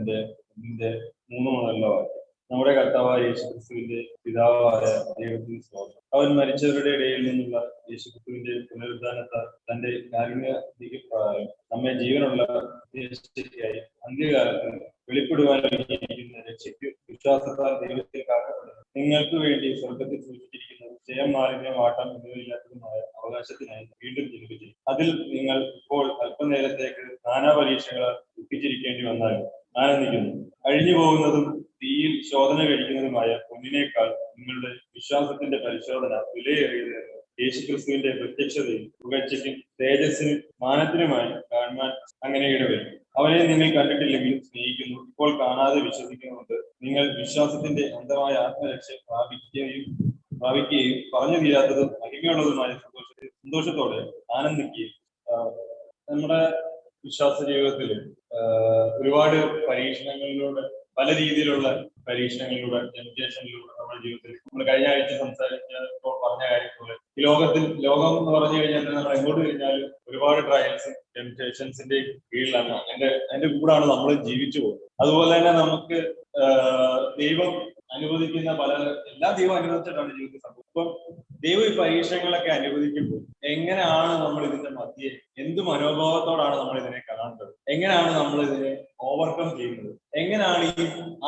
അതിന്റെ ഇതിന്റെ 3 മുതലുള്ള വാക്യം. നമ്മുടെ കർത്താവായ യേശുക്രിസ്തുവിന്റെ പിതാവായ ദൈവത്തിന് സ്തോത്രം. അവൻ മരിച്ചവരുടെ ഇടയിൽ നിന്നുള്ള യേശുക്രിസ്തുവിന്റെ പുനരുദ്ധാനത്താൽ തന്റെ കാരുണ്യ പ്രകാരം നമ്മെ ജീവനുള്ള രക്ഷയ്ക്കായി അന്ത്യകാലത്ത് വെളിപ്പെടുവാനിരിക്കുന്ന രക്ഷയ്ക്ക് വിശ്വാസത്താൽ ദൈവത്തിൽ കാക്കപ്പെടുന്നു. നിങ്ങൾക്ക് വേണ്ടി സ്വർഗത്തിൽ സൂക്ഷിച്ചിരിക്കുന്നത് ജയം, മാലിന്യം, വാട്ടം എന്നിവയില്ലാത്തതുമായ അവകാശത്തിനായി വീണ്ടും ജനിപ്പിച്ചു. അതിൽ നിങ്ങൾ ഇപ്പോൾ അല്പനേരത്തേക്ക് നാനാ പരീക്ഷകളാൽ ദുഃഖിച്ചിരിക്കേണ്ടി വന്നാലും ആനന്ദിക്കുന്നു. അഴിഞ്ഞു പോകുന്നതും തീയിൽ ശോധന കഴിക്കുന്നതുമായ പൊന്നിനേക്കാൾ നിങ്ങളുടെ വിശ്വാസത്തിന്റെ പരിശോധന വിലയേറിയത് യേശുക്രിസ്തുവിന്റെ പ്രത്യക്ഷതയും പുകഴ്ചയ്ക്കും തേജസ്സിനും മാനത്തിനുമായി കാണുവാൻ അങ്ങനെ ഇടവരും. അവനെ നിങ്ങൾ കണ്ടിട്ടില്ലെങ്കിലും സ്നേഹിക്കുന്നു, ഇപ്പോൾ കാണാതെ വിശ്വസിക്കുന്നുണ്ട്. നിങ്ങൾ വിശ്വാസത്തിന്റെ അന്ധമായ ആത്മരക്ഷ പ്രാപിക്കുകയും പറഞ്ഞു തീരാത്തതും മഹിമയുള്ളതുമായ സന്തോഷത്തോടെ ആനന്ദിക്കുകയും. നമ്മുടെ വിശ്വാസ ജീവിതത്തിൽ ഒരുപാട് പരീക്ഷണങ്ങളിലൂടെ, പല രീതിയിലുള്ള പരീക്ഷണങ്ങളിലൂടെ, ടെംപ്റ്റേഷനിലൂടെ നമ്മുടെ ജീവിതത്തിൽ നമ്മൾ കഴിഞ്ഞ ആഴ്ച സംസാരിച്ചപ്പോൾ പറഞ്ഞ കാര്യം പോലെ ഈ ലോകം എന്ന് പറഞ്ഞു കഴിഞ്ഞാൽ നമ്മൾ എങ്ങോട്ട് കഴിഞ്ഞാലും ഒരുപാട് ട്രയൽസും ടെംപ്റ്റേഷൻസിന്റെ കീഴിലാണ്, അതിന്റെ കൂടാണ് നമ്മൾ ജീവിച്ചു പോകുന്നത്. അതുപോലെ തന്നെ നമുക്ക് ദൈവം അനുവദിക്കുന്ന എല്ലാ ദൈവം അനുവദിച്ചിട്ടാണ് ജീവിതത്തിൽ സംഭവം. ഇപ്പം ദൈവം ഈ പരീക്ഷണങ്ങളൊക്കെ അനുവദിക്കുമ്പോൾ എങ്ങനെയാണ് നമ്മൾ ഇതിന്റെ മധ്യേ, എന്ത് മനോഭാവത്തോടാണ് നമ്മൾ ഇതിനെ കാണേണ്ടത്, എങ്ങനെയാണ് നമ്മൾ ഇതിനെ ഓവർകം ചെയ്യുന്നത്, എങ്ങനെയാണ്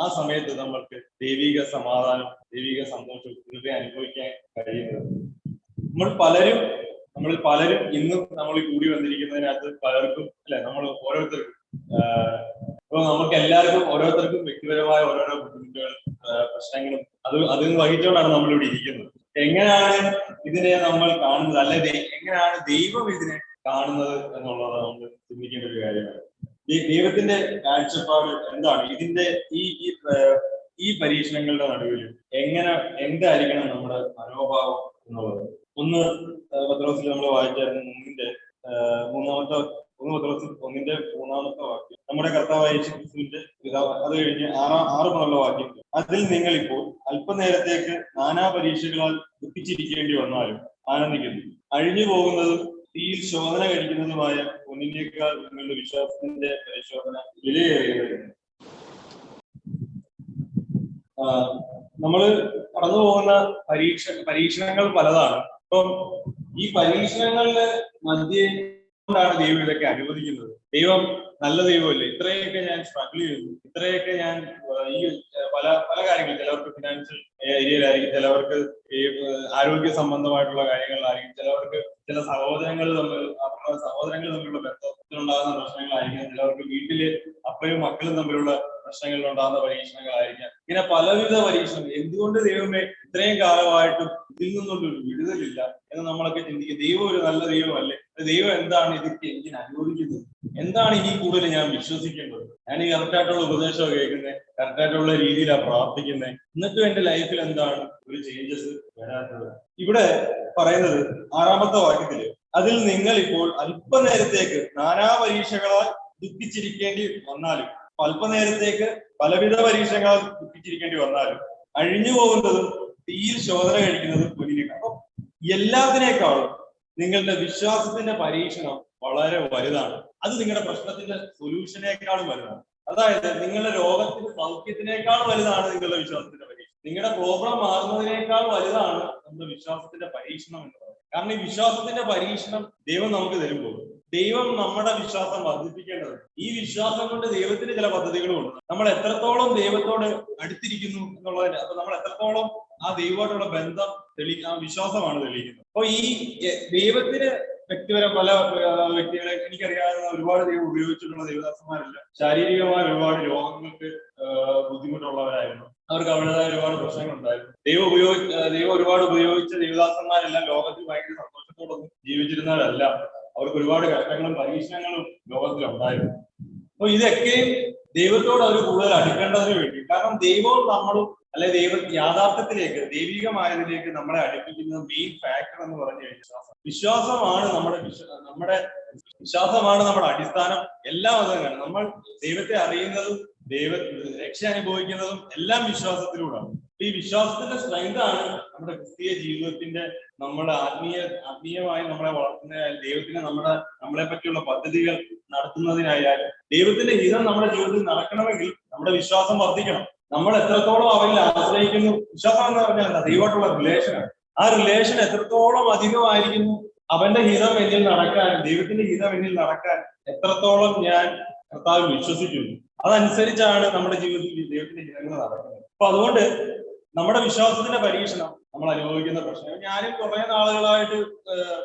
ആ സമയത്ത് നമ്മൾക്ക് ദൈവിക സമാധാനം, ദൈവിക സന്തോഷം ഇതൊക്കെ അനുഭവിക്കാൻ കഴിയുന്നത്. നമ്മളിൽ പലരും ഇന്നും നമ്മൾ കൂടി വന്നിരിക്കുന്നതിനകത്ത് പലർക്കും അല്ലെ, നമ്മൾ ഓരോരുത്തർക്കും ഇപ്പൊ നമുക്ക് എല്ലാവർക്കും ഓരോരുത്തർക്കും വ്യക്തിപരമായ ഓരോരോ ബുദ്ധിമുട്ടുകൾ, പ്രശ്നങ്ങളും അതിൽ വഹിച്ചുകൊണ്ടാണ് നമ്മളിവിടെ ഇരിക്കുന്നത്. എങ്ങനെയാണ് ഇതിനെ നമ്മൾ കാണുന്നത്, അല്ലെ എങ്ങനെയാണ് ദൈവം ഇതിനെ കാണുന്നത് എന്നുള്ളത് നമ്മൾ ചിന്തിക്കേണ്ട ഒരു കാര്യമാണ്. ഈ ദൈവത്തിന്റെ കാഴ്ചപ്പാട് എന്താണ് ഇതിന്റെ ഈ പരീക്ഷണങ്ങളുടെ നടുവിൽ എന്തായിരിക്കണം നമ്മുടെ മനോഭാവം എന്നുള്ളത്. ഒന്ന് പത്രോസിൽ നമ്മൾ വായിച്ചായിരുന്നു, 1 വാക്യം. നമ്മുടെ കർത്താവായ യേശുക്രിസ്തുവിന്റെ പിതാവ്, അത് കഴിഞ്ഞ് 6 മുതലുള്ള വാക്യം. അതിൽ നിങ്ങൾ ഇപ്പോൾ അല്പനേരത്തേക്ക് നാനാ പരീക്ഷകളാൽ ദുഃഖിച്ചിരിക്കേണ്ടി വന്നാലും ആനന്ദിക്കുന്നു. അഴിഞ്ഞു പോകുന്നതും തീയിൽ ശോധന കഴിക്കുന്നതുമായ പൊന്നിനേക്കാൾ നിങ്ങളുടെ വിശ്വാസത്തിന്റെ പരിശോധന വിലയേറിയത്. നമ്മള് കടന്നു പോകുന്ന പരീക്ഷണങ്ങൾ പലതാണ്. അപ്പം ഈ പരീക്ഷണങ്ങളുടെ മധ്യേ കൊണ്ടാണ് ദൈവം ഇതൊക്കെ അനുവദിക്കുന്നത്. ദൈവം നല്ല ദൈവമല്ലേ, ഇത്രയൊക്കെ ഞാൻ സ്ട്രഗിൾ ചെയ്യുന്നു, ഇത്രയൊക്കെ ഞാൻ ഈ പല കാര്യങ്ങൾ, ചിലവർക്ക് ഫിനാൻഷ്യൽ ഏരിയയിലായിരിക്കും, ചിലവർക്ക് ആരോഗ്യ സംബന്ധമായിട്ടുള്ള കാര്യങ്ങളിലായിരിക്കും, ചിലവർക്ക് ചില സഹോദരങ്ങൾ തമ്മിലുള്ള ബന്ധത്തിലുണ്ടാകുന്ന പ്രശ്നങ്ങളായിരിക്കും, ചിലവർക്ക് വീട്ടില് അപ്പനും മക്കളും തമ്മിലുള്ള പ്രശ്നങ്ങളിലുണ്ടാകുന്ന പരീക്ഷണങ്ങളായിരിക്കാം. ഇങ്ങനെ പലവിധ പരീക്ഷണങ്ങൾ. എന്തുകൊണ്ട് ദൈവമേ ഇത്രയും കാലമായിട്ടും ഇതിൽ നിന്നുള്ളൊരു വിടുതലില്ല എന്ന് നമ്മളൊക്കെ ചിന്തിക്കും. ദൈവം ഒരു നല്ല ദൈവമല്ലേ, ദൈവം എന്താണ് ഇതൊക്കെ എനിക്ക് അനുവദിക്കുന്നത്, എന്താണ് ഇനി കൂടുതൽ ഞാൻ വിശ്വസിക്കേണ്ടത്, ഞാൻ ഈ കറക്റ്റായിട്ടുള്ള ഉപദേശം കേൾക്കുന്നത്, കറക്റ്റായിട്ടുള്ള രീതിയിലാണ് പ്രാർത്ഥിക്കുന്നത്, എന്നിട്ടും എന്റെ ലൈഫിൽ എന്താണ് ഒരു ചേഞ്ചസ് വരാത്തത്. ഇവിടെ പറയുന്നത് 6-ാമത്തെ വാക്യത്തില്, അതിൽ നിങ്ങൾ ഇപ്പോൾ അല്പനേരത്തേക്ക് നാനാ പരീക്ഷകളാൽ ദുഃഖിച്ചിരിക്കേണ്ടി വന്നാലും, അല്പനേരത്തേക്ക് പലവിധ പരീക്ഷകളാൽ ദുഃഖിച്ചിരിക്കേണ്ടി വന്നാലും അഴിഞ്ഞു പോകുന്നതും തീയിൽ ശോധന കഴിക്കുന്നതും പൊന്നിനേക്കാൾ. അപ്പൊ എല്ലാത്തിനേക്കാളും നിങ്ങളുടെ വിശ്വാസത്തിന്റെ പരീക്ഷണം വളരെ വലുതാണ്. അത് നിങ്ങളുടെ പ്രശ്നത്തിന്റെ സൊല്യൂഷനേക്കാളും വലുതാണ്. അതായത് നിങ്ങളുടെ രോഗത്തിന്റെ സൗഖ്യത്തിനേക്കാൾ വലുതാണ് നിങ്ങളുടെ വിശ്വാസത്തിന്റെ പരീക്ഷണം. നിങ്ങളുടെ പ്രോബ്ലം മാറുന്നതിനേക്കാൾ വലുതാണ് നമ്മുടെ വിശ്വാസത്തിന്റെ പരീക്ഷണം എന്ന് പറയുന്നത്. കാരണം ഈ വിശ്വാസത്തിന്റെ പരീക്ഷണം ദൈവം നമുക്ക് തരുമ്പോൾ ദൈവം നമ്മുടെ വിശ്വാസം വർദ്ധിപ്പിക്കേണ്ടത്. ഈ വിശ്വാസം കൊണ്ട് ദൈവത്തിന് ചില പദ്ധതികളുമുണ്ട്. നമ്മൾ എത്രത്തോളം ദൈവത്തോട് അടുത്തിരിക്കുന്നു എന്നുള്ളതിന്, അപ്പൊ നമ്മൾ എത്രത്തോളം ആ ദൈവമായിട്ടുള്ള ബന്ധം ആ വിശ്വാസമാണ് തെളിയിക്കുന്നത്. അപ്പൊ ഈ ദൈവത്തിന് വ്യക്തിപരം പല വ്യക്തികളെ എനിക്കറിയാവുന്ന ഒരുപാട് ദൈവം ഉപയോഗിച്ചിട്ടുള്ള ദൈവദാസന്മാരല്ല, ശാരീരികമായ ഒരുപാട് രോഗങ്ങൾക്ക് ബുദ്ധിമുട്ടുള്ളവരായിരുന്നു. അവർക്ക് അവരുടേതായ ഒരുപാട് പ്രശ്നങ്ങളുണ്ടായിരുന്നു. ദൈവം ഒരുപാട് ഉപയോഗിച്ച ദൈവദാസന്മാരെല്ലാം ലോകത്തിൽ ഭയങ്കര സന്തോഷത്തോടൊന്നും ജീവിച്ചിരുന്നവരല്ല. അവർക്ക് ഒരുപാട് കഷ്ടങ്ങളും പരീക്ഷണങ്ങളും ലോകത്തിലുണ്ടായിരുന്നു. അപ്പൊ ഇതൊക്കെയും ദൈവത്തോട് അവർ കൂടുതൽ അടുക്കേണ്ടതിന് വേണ്ടി, കാരണം ദൈവവും നമ്മളും അല്ലെ യാഥാർത്ഥ്യത്തിലേക്ക്, ദൈവികമായതിലേക്ക് നമ്മളെ അടുപ്പിക്കുന്ന മെയിൻ ഫാക്ടർ എന്ന് പറഞ്ഞു കഴിഞ്ഞാൽ വിശ്വാസമാണ്. നമ്മുടെ വിശ്വാസമാണ് നമ്മുടെ അടിസ്ഥാനം. എല്ലാ മതങ്ങളും നമ്മൾ ദൈവത്തെ അറിയുന്നതും രക്ഷ അനുഭവിക്കുന്നതും എല്ലാം വിശ്വാസത്തിലൂടെയാണ്. ഈ വിശ്വാസത്തിന്റെ സ്ട്രെങ്ത് ആണ് നമ്മുടെ ക്രിസ്തീയ ജീവിതത്തിന്റെ, നമ്മുടെ ആത്മീയമായി നമ്മളെ വളർത്തുന്നതിനായാലും, ദൈവത്തിന് നമ്മളെ പറ്റിയുള്ള പദ്ധതികൾ നടത്തുന്നതിനായാലും, ദൈവത്തിന്റെ ഹിതം നമ്മുടെ ജീവിതത്തിൽ നടക്കണമെങ്കിൽ നമ്മുടെ വിശ്വാസം വർദ്ധിക്കണം. നമ്മൾ എത്രത്തോളം അവരിൽ ആശ്രയിക്കുന്നു, വിശ്വാസം എന്ന് പറഞ്ഞാൽ എന്താ? ദൈവമായിട്ടുള്ള റിലേഷനാണ്. ആ റിലേഷൻ എത്രത്തോളം അധികമായിരിക്കുന്നു, അവന്റെ ഹിതം എന്നിൽ നടക്കാൻ, ദൈവത്തിന്റെ ഹിതം എന്നിൽ നടക്കാൻ എത്രത്തോളം ഞാൻ കർത്താവിൽ വിശ്വസിക്കുന്നു, അതനുസരിച്ചാണ് നമ്മുടെ ജീവിതത്തിൽ ദൈവത്തിന്റെ ഹിതങ്ങൾ നടക്കുന്നത്. അപ്പൊ അതുകൊണ്ട് നമ്മുടെ വിശ്വാസത്തിന്റെ പരീക്ഷണം, നമ്മൾ അനുഭവിക്കുന്ന പ്രശ്നം, ഞാനും കുറെ നാളുകളായിട്ട്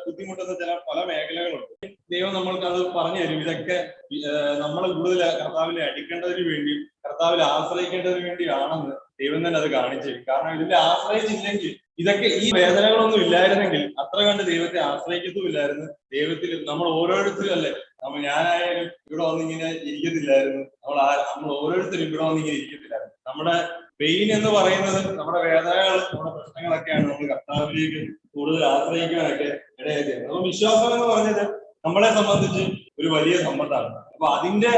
ബുദ്ധിമുട്ടുന്ന പല മേഖലകളുണ്ട്. ദൈവം നമ്മൾക്ക് അത് പറഞ്ഞു തരും. ഇതൊക്കെ നമ്മൾ കൂടുതൽ കർത്താവിനെ അടുക്കേണ്ടതിന് വേണ്ടി, കർത്താവിൽ ആശ്രയിക്കേണ്ടതിന് വേണ്ടിയാണെന്ന് ദൈവം തന്നെ അത് കാണിച്ചു തരും. കാരണം ഇതിൽ ആശ്രയിച്ചില്ലെങ്കിൽ, ഇതൊക്കെ ഈ വേദനകളൊന്നും ഇല്ലായിരുന്നെങ്കിൽ അത്ര കണ്ട് ദൈവത്തെ ആശ്രയിക്കത്തുമില്ലായിരുന്നു. ദൈവത്തിൽ നമ്മൾ ഓരോരുത്തരും അല്ലേ, ഞാനായാലും ഇവിടെ വന്നിങ്ങനെ ഇരിക്കത്തില്ലായിരുന്നു. നമ്മൾ ഓരോരുത്തരും ഇവിടെ വന്നിങ്ങനെ ഇരിക്കത്തില്ലായിരുന്നു. നമ്മുടെ പെയിൻ എന്ന് പറയുന്നത്, നമ്മുടെ വേദനകൾ, നമ്മുടെ പ്രശ്നങ്ങളൊക്കെയാണ് നമ്മൾ കർത്താവിലേക്ക് കൂടുതൽ ആശ്രയിക്കാനൊക്കെ ഇടയായത്. അപ്പൊ വിശ്വാസം എന്ന് പറഞ്ഞത് നമ്മളെ സംബന്ധിച്ച് ഒരു വലിയ സമ്പത്താണ്. അപ്പൊ അതിന്റെ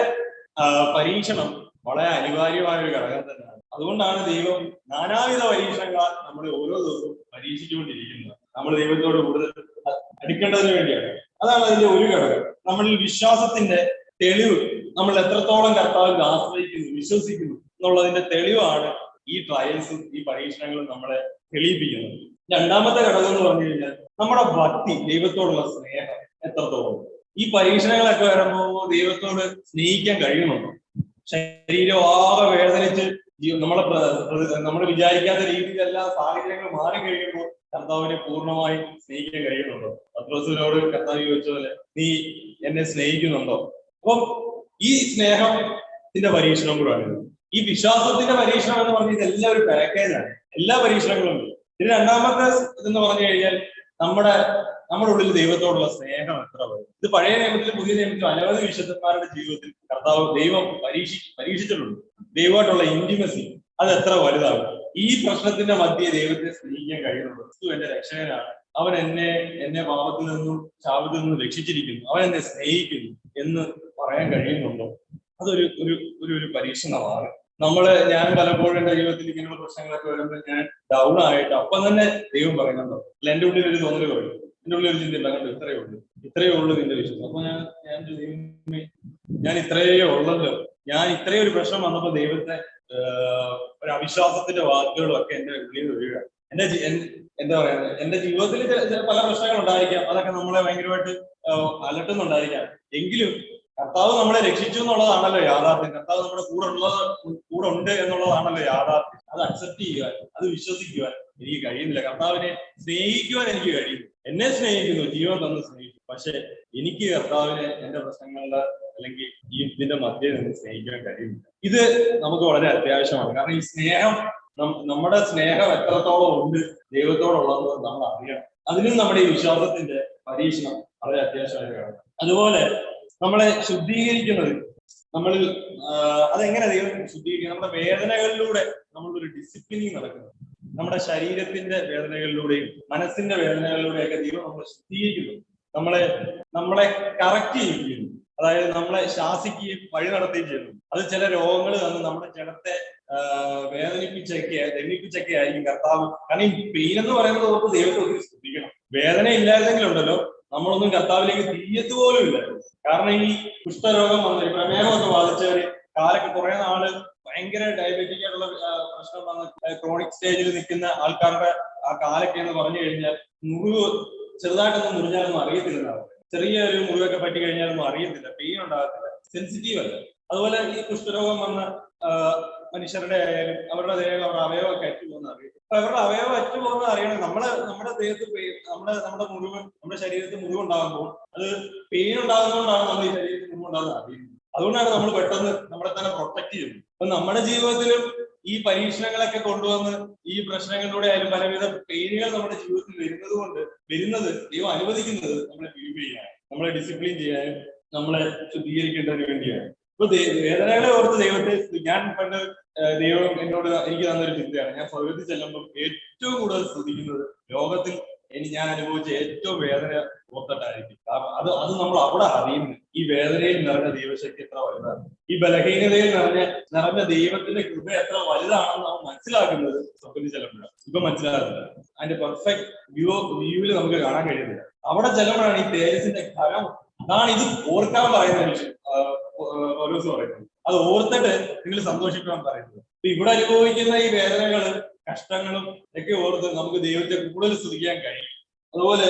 പരീക്ഷണം വളരെ അനിവാര്യമായ ഒരു ഘടകം തന്നെയാണ്. അതുകൊണ്ടാണ് ദൈവം നാനാവിധ പരീക്ഷണങ്ങളാൽ നമ്മളെ ഓരോ ദിവസവും പരീക്ഷിച്ചുകൊണ്ടിരിക്കുന്നത്. നമ്മൾ ദൈവത്തോട് കൂടുതൽ അടുക്കേണ്ടതിന് വേണ്ടിയാണ്. അതാണ് അതിന്റെ ഒരു ഘടകം. നമ്മളിൽ വിശ്വാസത്തിന്റെ തെളിവ്, നമ്മൾ എത്രത്തോളം കർത്താവിൽ ആശ്രയിക്കുന്നു, വിശ്വസിക്കുന്നു എന്നുള്ളതിന്റെ തെളിവാണ് ഈ ട്രയൽസും ഈ പരീക്ഷണങ്ങളും നമ്മളെ തെളിയിപ്പിക്കുന്നത്. രണ്ടാമത്തെ ഘടകം എന്ന് പറഞ്ഞു കഴിഞ്ഞാൽ നമ്മുടെ ഭക്തി, ദൈവത്തോടുള്ള സ്നേഹം എത്രത്തോളം. ഈ പരീക്ഷണങ്ങളൊക്കെ വരുമ്പോൾ ദൈവത്തോട് സ്നേഹിക്കാൻ കഴിയുന്നുണ്ടോ? ശരീരം ആകെ വേദനിച്ച് നമ്മൾ വിചാരിക്കാത്ത രീതിയിലെല്ലാം സാഹചര്യങ്ങൾ മാറിക്കഴിയുമ്പോൾ കർത്താവിനെ പൂർണ്ണമായി സ്നേഹിക്കാൻ കഴിയുന്നുണ്ടോ? പത്രോസിനോട് കർത്താവ് ചോദിച്ചതുപോലെ, നീ എന്നെ സ്നേഹിക്കുന്നുണ്ടോ? അപ്പം ഈ സ്നേഹത്തിന്റെ പരീക്ഷണം കൂടാണ്. ഈ വിശ്വാസത്തിന്റെ പരീക്ഷണം എന്ന് പറഞ്ഞാൽ ഇതെല്ലാം ഒരു പാക്കേജാണ്. എല്ലാ പരീക്ഷണങ്ങളും ഉണ്ട്. ഇത് രണ്ടാമത്തെ ഇതെന്ന് പറഞ്ഞു കഴിഞ്ഞാൽ നമ്മുടെ ഉള്ളിൽ ദൈവത്തോടുള്ള സ്നേഹം എത്ര വരും. ഇത് പഴയ നിയമത്തിലും പുതിയ നിയമത്തിലും അനവധി വിശുദ്ധന്മാരുടെ ജീവിതത്തിൽ ദൈവം പരീക്ഷിച്ചിട്ടുണ്ട്. ദൈവമായിട്ടുള്ള ഇന്റിമസി അത് എത്ര വലുതാണ്. ഈ പ്രശ്നത്തിന്റെ മധ്യേ ദൈവത്തെ സ്നേഹിക്കാൻ കഴിയുന്നുണ്ട്. ക്രിസ്തു എന്റെ രക്ഷകനാണ്, അവൻ എന്നെ പാപത്തിൽ നിന്നും ശാപത്തിൽ നിന്നും രക്ഷിച്ചിരിക്കുന്നു, അവൻ എന്നെ സ്നേഹിക്കുന്നു എന്ന് പറയാൻ കഴിയുന്നുണ്ടോ? അതൊരു ഒരു പരീക്ഷണമാണ്. ഞാൻ പലപ്പോഴും എന്റെ ജീവിതത്തിൽ ഇങ്ങനെയുള്ള പ്രശ്നങ്ങളൊക്കെ വരുമ്പോൾ ഞാൻ ഡൗൺ ആയിട്ട് അപ്പം തന്നെ ദൈവം പറയുന്നുണ്ടോ? അല്ല, എന്റെ ഉള്ളിൽ ഒരു തോന്നൽ പറയും, എന്റെ ഉള്ളിൽ ഒരു ചിന്ത ഉണ്ടാകണ്ടോ, ഇത്രയേ ഉള്ളൂ നിന്റെ വിശ്വാസം. അപ്പൊ ഞാൻ ഇത്രയേ ഉള്ളല്ലോ, ഞാൻ ഇത്രയും ഒരു പ്രശ്നം വന്നപ്പോ ദൈവത്തെ ഒരു അവിശ്വാസത്തിന്റെ വാക്കുകളും ഒക്കെ എന്റെ ഉള്ളിൽ വരിക. എന്താ പറയാ, എന്റെ ജീവിതത്തിൽ പല പ്രശ്നങ്ങൾ ഉണ്ടായിരിക്കാം, അതൊക്കെ നമ്മളെ ഭയങ്കരമായിട്ട് അലട്ടുന്നുണ്ടായിരിക്കാം. എങ്കിലും കർത്താവ് നമ്മളെ രക്ഷിച്ചു എന്നുള്ളതാണല്ലോ യാഥാർത്ഥ്യം. കർത്താവ് നമ്മുടെ കൂടെ ഉണ്ട് എന്നുള്ളതാണല്ലോ യാഥാർത്ഥ്യം. അത് അക്സെപ്റ്റ് ചെയ്യുവാൻ, അത് വിശ്വസിക്കുവാൻ എനിക്ക് കഴിയുന്നില്ല. കർത്താവിനെ സ്നേഹിക്കുവാൻ എനിക്ക് കഴിയുന്നു. എന്നെ സ്നേഹിക്കുന്നു, ജീവൻ തന്ന് സ്നേഹിക്കും. പക്ഷെ എനിക്ക് കർത്താവിനെ എന്റെ പ്രശ്നങ്ങളുടെ അല്ലെങ്കിൽ ഈ ഇതിന്റെ മധ്യേ നിന്ന് സ്നേഹിക്കാൻ കഴിയുന്നില്ല. ഇത് നമുക്ക് വളരെ അത്യാവശ്യമാണ്. കാരണം ഈ സ്നേഹം, നമ്മുടെ സ്നേഹം എത്രത്തോളം ഉണ്ട് ദൈവത്തോടുള്ളത് നമ്മൾ അറിയണം. അതിനും നമ്മുടെ ഈ വിശ്വാസത്തിന്റെ പരീക്ഷണം വളരെ അത്യാവശ്യമാണ്. അതുപോലെ നമ്മളെ ശുദ്ധീകരിക്കുന്നത്, അതെങ്ങനെ ദൈവം ശുദ്ധീകരിക്കുക? നമ്മുടെ വേദനകളിലൂടെ നമ്മളൊരു ഡിസിപ്ലിനിങ് നടക്കുന്നത്. നമ്മുടെ ശരീരത്തിന്റെ വേദനകളിലൂടെയും മനസ്സിന്റെ വേദനകളിലൂടെയൊക്കെ ദൈവം നമ്മളെ ശുദ്ധീകരിക്കുന്നു, നമ്മളെ കറക്റ്റ് ചെയ്യിക്കുന്നു. അതായത് നമ്മളെ ശാസിക്കുകയും വഴി നടത്തുകയും ചെയ്യുന്നു. അത് ചില രോഗങ്ങൾ തന്ന് നമ്മുടെ ജഡത്തെ ദണ്ഡിപ്പിച്ചൊക്കെ ആയിരിക്കും കർത്താവ്. കാരണം ഈ പെയിൻ എന്ന് പറയുന്നത് ഓർത്ത് ദൈവത്തെ ഒത്തിരി ശ്രദ്ധിക്കണം. വേദന ഇല്ലായിരുന്നെങ്കിലുണ്ടല്ലോ നമ്മളൊന്നും കർത്താവിലേക്ക് തിരിയത്തുപോലും ഇല്ലായിരുന്നു. കാരണം ഈ കുഷ്ഠരോഗം വന്ന, പ്രമേഹമൊക്കെ ബാധിച്ചവര്, കാലൊക്കെ കുറെ നാള് ഭയങ്കര ഡയബറ്റിക് ആയിട്ടുള്ള പ്രശ്നം വന്ന് ക്രോണിക് സ്റ്റേജിൽ നിൽക്കുന്ന ആൾക്കാരുടെ ആ കാലൊക്കെ എന്ന് പറഞ്ഞു കഴിഞ്ഞാൽ മുറിവ് ചെറുതായിട്ടൊന്നും മുറിഞ്ഞാലൊന്നും അറിയത്തില്ലെന്നാണ്. ചെറിയൊരു മുറിവൊക്കെ പറ്റി കഴിഞ്ഞാലൊന്നും അറിയത്തില്ല, പെയിൻ ഉണ്ടാകത്തില്ല, സെൻസിറ്റീവ് അല്ല. അതുപോലെ ഈ കുഷ്ഠരോഗം വന്ന മനുഷ്യരുടെ ആയാലും അവരുടെ ദേഹം, അവരുടെ അവയവമൊക്കെ അറ്റുപോകുന്ന അറിയും. അപ്പൊ അവരുടെ അവയവം അറ്റുപോകുന്നത് അറിയണം. നമ്മുടെ ദേഹത്ത് നമ്മുടെ മുറിവ്, നമ്മുടെ ശരീരത്തിൽ മുറിവുണ്ടാകുമ്പോൾ അത് പെയിൻ ഉണ്ടാകുന്നതുകൊണ്ടാണ് നമ്മൾ ഈ ശരീരത്തിൽ മുറിവുണ്ടാകുന്നത് അറിയുന്നത്. അതുകൊണ്ടാണ് നമ്മൾ പെട്ടെന്ന് നമ്മളെ തന്നെ പ്രൊട്ടക്ട് ചെയ്യുന്നത്. അപ്പൊ നമ്മുടെ ജീവിതത്തിലും ഈ പരീക്ഷണങ്ങളൊക്കെ കൊണ്ടുവന്ന് ഈ പ്രശ്നങ്ങളിലൂടെ ആയാലും പലവിധ പെയിനുകൾ നമ്മുടെ ജീവിതത്തിൽ വരുന്നത് ദൈവം അനുവദിക്കുന്നത് നമ്മളെ പ്യൂരിഫൈ ചെയ്യാനും, നമ്മളെ ഡിസിപ്ലിൻ ചെയ്യാനും, നമ്മളെ ശുദ്ധീകരിക്കേണ്ടതിന് വേണ്ടിയാണ്. ഇപ്പൊ വേദനകളെ ഓർത്ത് ദൈവത്തെ ഞാൻ പണ്ട് ദൈവം എനിക്ക് തന്നൊരു ചിന്തയാണ്. ഞാൻ സ്വർഗത്തിൽ ചെല്ലുമ്പോൾ ഏറ്റവും കൂടുതൽ സ്തുതിക്കുന്നത്, ലോകത്തിൽ ഞാൻ അനുഭവിച്ച ഏറ്റവും വേദന ഓർത്തിട്ടായിരിക്കും. അത് നമ്മൾ അവിടെ അറിയുന്നു ഈ വേദനയിൽ നിറഞ്ഞ ദൈവശക്തി എത്ര വലുതാണ്, ഈ ബലഹീനതയിൽ നിറഞ്ഞ ദൈവത്തിന്റെ കൃപ എത്ര വലുതാണെന്ന് നാം മനസ്സിലാക്കുന്നത് സ്വപ്നത്തിൽ ചെല്ലുമ്പോഴാണ്. ഇപ്പൊ മനസ്സിലാകുന്നില്ല, അതിന്റെ പെർഫെക്റ്റ് വ്യൂവിൽ നമുക്ക് കാണാൻ കഴിയുന്നില്ല. അവിടെ ചെല്ലുമ്പോഴാണ് ഈ തേജസ്സിന്റെ ഫലം. അതാണ് ഇത് ഓർക്കാൻ പറയുന്ന വിഷയം. പൗലോസ് പറയുന്നത് അത് ഓർത്തിട്ട് നിങ്ങൾ സന്തോഷിക്കാൻ പറയുന്നത്. ഇവിടെ അനുഭവിക്കുന്ന ഈ വേദനകള് കഷ്ടങ്ങളും ഒക്കെ ഓർത്ത് നമുക്ക് ദൈവത്തെ കൂടുതൽ സ്തുതിക്കാൻ കഴിയും. അതുപോലെ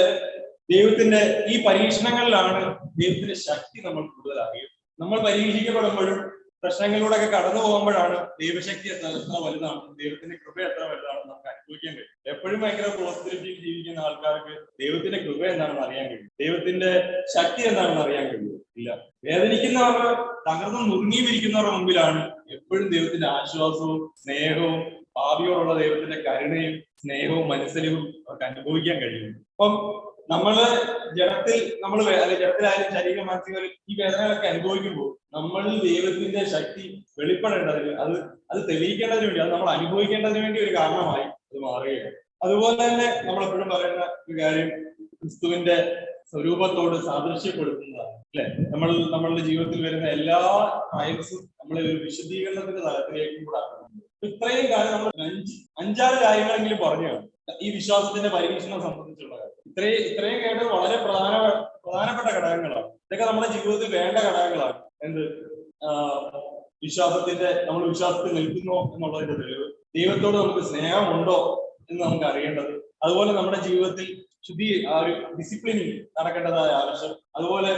ദൈവത്തിന്റെ ഈ പരീക്ഷണങ്ങളിലാണ് ദൈവത്തിന്റെ ശക്തി നമ്മൾ കൂടുതൽ അറിയും. നമ്മൾ പരീക്ഷിക്കപ്പെടുമ്പോഴും പ്രശ്നങ്ങളിലൂടെ ഒക്കെ കടന്നു പോകുമ്പോഴാണ് ദൈവശക്തി എത്ര വലുതാണ്, ദൈവത്തിന്റെ കൃപ എത്ര വലുതാണെന്ന് നമുക്ക് അനുഭവിക്കാൻ കഴിയും. എപ്പോഴും ഭയങ്കര പോസിറ്റിവിറ്റി ജീവിക്കുന്ന ആൾക്കാർക്ക് ദൈവത്തിന്റെ കൃപ എന്താണെന്ന് അറിയാൻ കഴിയും, ദൈവത്തിന്റെ ശക്തി എന്താണെന്ന് അറിയാൻ കഴിയും ഇല്ല. വേദനിക്കുന്നവർ തകർന്ന് നുറുങ്ങിയിരിക്കുന്നവരുടെ മുമ്പിലാണ് എപ്പോഴും ദൈവത്തിന്റെ ആശ്വാസവും സ്നേഹവും ഭാവിയോടുള്ള ദൈവത്തിന്റെ കരുണയും സ്നേഹവും മനസ്സിലും അവർക്ക് അനുഭവിക്കാൻ കഴിയും. അപ്പം നമ്മള് ജഡത്തിലായാലും ശരീര മാനസികമായാലും ഈ വേദനകളൊക്കെ അനുഭവിക്കുമ്പോൾ നമ്മളിൽ ദൈവത്തിന്റെ ശക്തി വെളിപ്പെടേണ്ടതിന് അത് തെളിയിക്കേണ്ടതിന് വേണ്ടി, അത് നമ്മൾ അനുഭവിക്കേണ്ടതിന് വേണ്ടി ഒരു കാരണമായി അത് മാറുകയാണ്. അതുപോലെ തന്നെ നമ്മൾ എപ്പോഴും പറയുന്ന ഒരു കാര്യം ക്രിസ്തുവിന്റെ സ്വരൂപത്തോട് സാദൃശ്യപ്പെടുത്തുന്നതാണ് അല്ലെ. നമ്മളുടെ ജീവിതത്തിൽ വരുന്ന എല്ലാ ട്രയൽസും നമ്മളെ ഒരു വിശദീകരണത്തിന്റെ തലത്തിലേക്കും കൂടെ ആക്കുന്നുണ്ട്. ഇത്രയും കാലം നമ്മൾ 5-6 കാര്യങ്ങളെങ്കിലും പറഞ്ഞാണ് ഈ വിശ്വാസത്തിന്റെ പരീക്ഷണം സംബന്ധിച്ചുള്ള കാര്യം. ഇത്രയും കേട്ടത് വളരെ പ്രധാനപ്പെട്ട ഘടകങ്ങളാണ്. ഇതൊക്കെ നമ്മുടെ ജീവിതത്തിൽ വേണ്ട ഘടകങ്ങളാണ്. നമ്മൾ വിശ്വാസത്തിൽ നിൽക്കുന്നോ എന്നുള്ളതിന്റെ തെളിവ്, ദൈവത്തോട് നമുക്ക് സ്നേഹമുണ്ടോ എന്ന് നമുക്ക് അറിയേണ്ടത്, അതുപോലെ നമ്മുടെ ജീവിതത്തിൽ ഒരു ഡിസിപ്ലിനിൽ നടക്കേണ്ടതായ ആവശ്യം, അതുപോലെ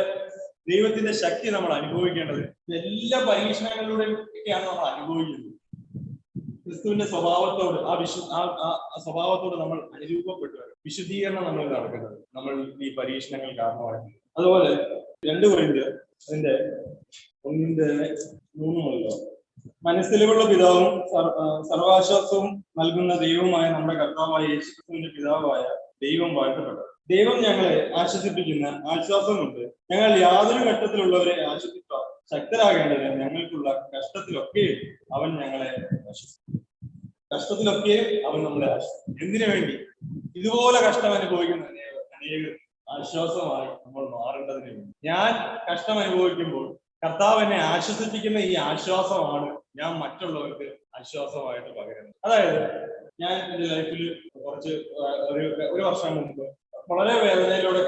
ദൈവത്തിന്റെ ശക്തി നമ്മൾ അനുഭവിക്കേണ്ടത്. എല്ലാ പരീക്ഷണങ്ങളിലൂടെയും ഒക്കെയാണ് നമ്മൾ അനുഭവിക്കുന്നത്. ക്രിസ്തുവിന്റെ സ്വഭാവത്തോട് ആ സ്വഭാവത്തോട് നമ്മൾ അനുരൂപപ്പെട്ടു വരും. വിശുദ്ധീകരണം നമ്മൾ നടക്കുന്നത് നമ്മൾ ഈ പരീക്ഷണങ്ങൾ കാരണമായിട്ട്. അതുപോലെ 2 കൊരിന്ത്യർ അതിന്റെ 1:3 മനസ്സിലുള്ള പിതാവും സർവാശ്വാസവും നൽകുന്ന ദൈവവുമായ നമ്മുടെ കർത്താവായ യേശുക്രിസ്തുവിന്റെ പിതാവായ ദൈവം വാഴ്ത്തപ്പെട്ടത്. ദൈവം ഞങ്ങളെ ആശ്വസിപ്പിക്കുന്ന ആശ്വാസം കൊണ്ട് ഞങ്ങൾ യാതൊരു ഘട്ടത്തിലുള്ളവരെ ആശ്വസിപ്പാൻ ശക്തരാകേണ്ടത് ഞങ്ങൾക്കുള്ള കഷ്ടത്തിലൊക്കെയും അവൻ ഞങ്ങളെ ആശ്വസിക്കും. കഷ്ടത്തിലൊക്കെയും അവൻ നമ്മളെ ആശ്വസിക്കും. എന്തിനു വേണ്ടി? ഇതുപോലെ കഷ്ടം അനുഭവിക്കുന്ന അനേകം ആശ്വാസമായി നമ്മൾ മാറേണ്ടതിന് വേണ്ടി. ഞാൻ കഷ്ടം അനുഭവിക്കുമ്പോൾ കർത്താവ് എന്നെ ആശ്വസിപ്പിക്കുന്ന ഈ ആശ്വാസമാണ് ഞാൻ മറ്റുള്ളവർക്ക് ആശ്വാസമായിട്ട് പകരുന്നത്. അതായത് ഞാൻ എന്റെ ലൈഫിൽ ഒരു വർഷം മുമ്പ് വളരെ വേദനയിലൂടെ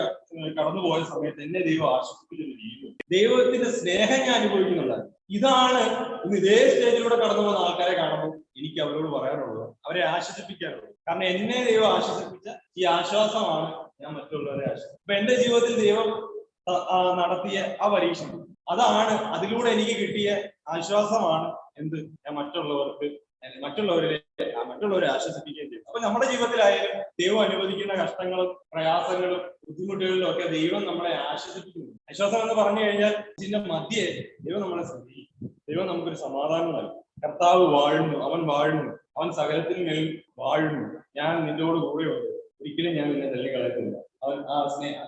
കടന്നുപോയ സമയത്ത് എന്നെ ദൈവം ആശ്വസിപ്പിച്ചൊരു രീതി, ദൈവത്തിന്റെ സ്നേഹം ഞാൻ അനുഭവിക്കുന്നുണ്ട്. ഇതാണ് ഇന്ന് ഇതേ സ്റ്റേജിലൂടെ കടന്നു പോകുന്ന ആൾക്കാരെ കാണുമ്പോൾ എനിക്ക് അവരോട് പറയാനുള്ളത്, അവരെ ആശ്വസിപ്പിക്കാനുള്ളത്. കാരണം എന്നെ ദൈവം ആശ്വസിപ്പിച്ച ഈ ആശ്വാസമാണ് ഞാൻ മറ്റുള്ളവരെ ആശ്വസിപ്പിച്ചത്. അപ്പൊ എന്റെ ജീവിതത്തിൽ ദൈവം നടത്തിയ ആ പരീക്ഷണം അതിലൂടെ എനിക്ക് കിട്ടിയ ആശ്വാസമാണ് ഞാൻ മറ്റുള്ളവരെ ആശ്വസിപ്പിക്കുകയും ചെയ്യും. അപ്പൊ നമ്മുടെ ജീവിതത്തിലായാലും ദൈവം അനുവദിക്കുന്ന കഷ്ടങ്ങളും പ്രയാസങ്ങളും ബുദ്ധിമുട്ടുകളിലും ഒക്കെ ദൈവം നമ്മളെ ആശ്വസിപ്പിക്കുന്നു. ആശ്വാസം എന്ന് പറഞ്ഞു കഴിഞ്ഞാൽ ഇതിന്റെ മധ്യേ ദൈവം നമ്മളെ ശ്രദ്ധിക്കും, ദൈവം നമുക്കൊരു സമാധാനം നൽകും. കർത്താവ് വാഴുന്നു, അവൻ സകലത്തിന് മേൽ വാഴുന്നു, ഞാൻ നിന്നോട് കൂടെയുണ്ട്, ഒരിക്കലും ഞാൻ നിന്നെ തള്ളിക്കളയത്തില്ല. അവൻ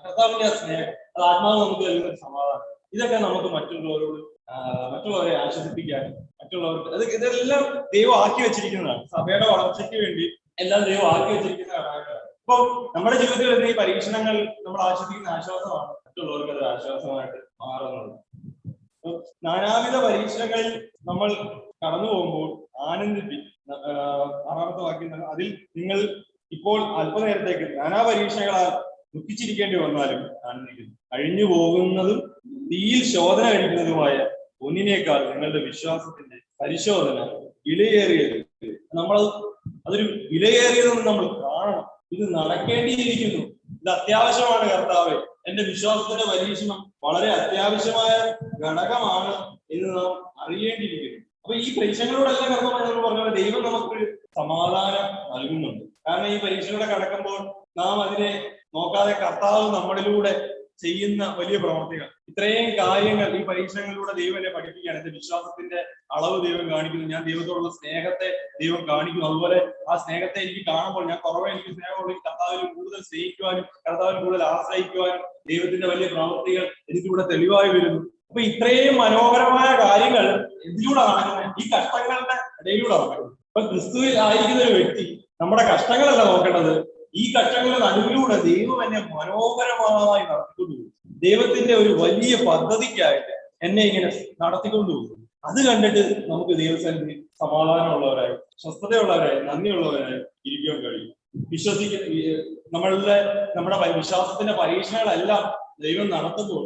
കർത്താവിന്റെ ആ സ്നേഹം, അത് ആത്മാവ് നമുക്ക് നൽകുന്ന ഒരു സമാധാനം. ഇതൊക്കെ നമുക്ക് മറ്റുള്ളവരെ ആശ്വസിപ്പിക്കാനും മറ്റുള്ളവർക്ക് ഇതെല്ലാം ദൈവം ആക്കി വെച്ചിരിക്കുന്നതാണ്. സഭയുടെ വളർച്ചയ്ക്ക് വേണ്ടി എല്ലാം ദൈവം ആക്കി വെച്ചിരിക്കുന്ന ഘടകങ്ങളാണ്. അപ്പൊ നമ്മുടെ ജീവിതത്തിൽ വരുന്ന ഈ പരീക്ഷണങ്ങൾ നമ്മൾ ആശ്വസിക്കുന്ന ആശ്വാസമാണ് മറ്റുള്ളവർക്ക് അത് ആശ്വാസമായിട്ട് മാറുന്നത്. നാനാവിധ പരീക്ഷണങ്ങളിൽ നമ്മൾ കടന്നു പോകുമ്പോൾ ആനന്ദിപ്പിക്കും. 6ാമത്തെ വാക്യം, അതിൽ നിങ്ങൾ ഇപ്പോൾ അല്പനേരത്തേക്ക് നാനാ പരീക്ഷണങ്ങളാൽ ദുഃഖിച്ചിരിക്കേണ്ടി വന്നാലും ആനന്ദിക്കുന്നു. അഴിഞ്ഞു പോകുന്നതും തീയിൽ ശോധന കഴിക്കുന്നതുമായ ഒന്നിനേക്കാൾ നിങ്ങളുടെ വിശ്വാസത്തിന്റെ പരിശോധന വിലയേറിയത്. അതൊരു വിലയേറിയതെന്ന് നമ്മൾ കാണണം. ഇത് നടക്കേണ്ടിയിരിക്കുന്നു, ഇത് അത്യാവശ്യമാണ്. കർത്താവെ, എന്റെ വിശ്വാസത്തിന്റെ പരീക്ഷണം വളരെ അത്യാവശ്യമായ ഘടകമാണ് എന്ന് നാം അറിയേണ്ടിയിരിക്കുന്നു. അപ്പൊ ഈ പരീക്ഷകളോടെല്ലാം കടന്നു പറഞ്ഞ ദൈവം നമുക്കൊരു സമാധാനം നൽകുന്നുണ്ട്. കാരണം ഈ പരീക്ഷകളെ കടക്കുമ്പോൾ നാം അതിനെ നോക്കാതെ കർത്താവ് നമ്മളിലൂടെ ചെയ്യുന്ന വലിയ പ്രവർത്തികൾ, ഇത്രയും കാര്യങ്ങൾ ഈ പരീക്ഷണങ്ങളിലൂടെ ദൈവം എന്നെ പഠിപ്പിക്കുകയാണ്. എന്റെ വിശ്വാസത്തിന്റെ അളവ് ദൈവം കാണിക്കുന്നു, ഞാൻ ദൈവത്തോടുള്ള സ്നേഹത്തെ ദൈവം കാണിക്കുന്നു. അതുപോലെ ആ സ്നേഹത്തെ എനിക്ക് കാണുമ്പോൾ ഞാൻ എനിക്ക് സ്നേഹമുള്ള കർത്താവിൽ കൂടുതൽ സ്നേഹിക്കുവാനും കർത്താവിൽ കൂടുതൽ ആശ്രയിക്കുവാനും ദൈവത്തിന്റെ വലിയ പ്രവൃത്തികൾ എനിക്കിവിടെ തെളിവായി വരുന്നു. അപ്പൊ ഇത്രയും മനോഹരമായ കാര്യങ്ങൾ എന്തിലൂടെ നടക്കുന്നത്? ഈ കഷ്ടങ്ങളുടെ ഇടയിലൂടെ നടക്കുന്നത്. അപ്പൊ ക്രിസ്തുവിൽ ആയിരിക്കുന്ന ഒരു വ്യക്തി നമ്മുടെ കഷ്ടങ്ങളല്ല നോക്കേണ്ടത്, ഈ കഷ്ടങ്ങളുടെ നടുവിലൂടെ ദൈവം എന്നെ മനോഹരമായി നടത്തിക്കൊണ്ടുപോകും. ദൈവത്തിന്റെ ഒരു വലിയ പദ്ധതിക്കായിട്ട് എന്നെ ഇങ്ങനെ നടത്തിക്കൊണ്ടുപോകും. അത് കണ്ടിട്ട് നമുക്ക് ദൈവസന്നിധി സമാധാനമുള്ളവരായി, സ്വസ്ഥതയുള്ളവരായി, നന്ദിയുള്ളവരായി ഇരിക്കാൻ കഴിയും. നമ്മുടെ വിശ്വാസത്തിന്റെ പരീക്ഷണങ്ങളെല്ലാം ദൈവം നടത്തുമ്പോൾ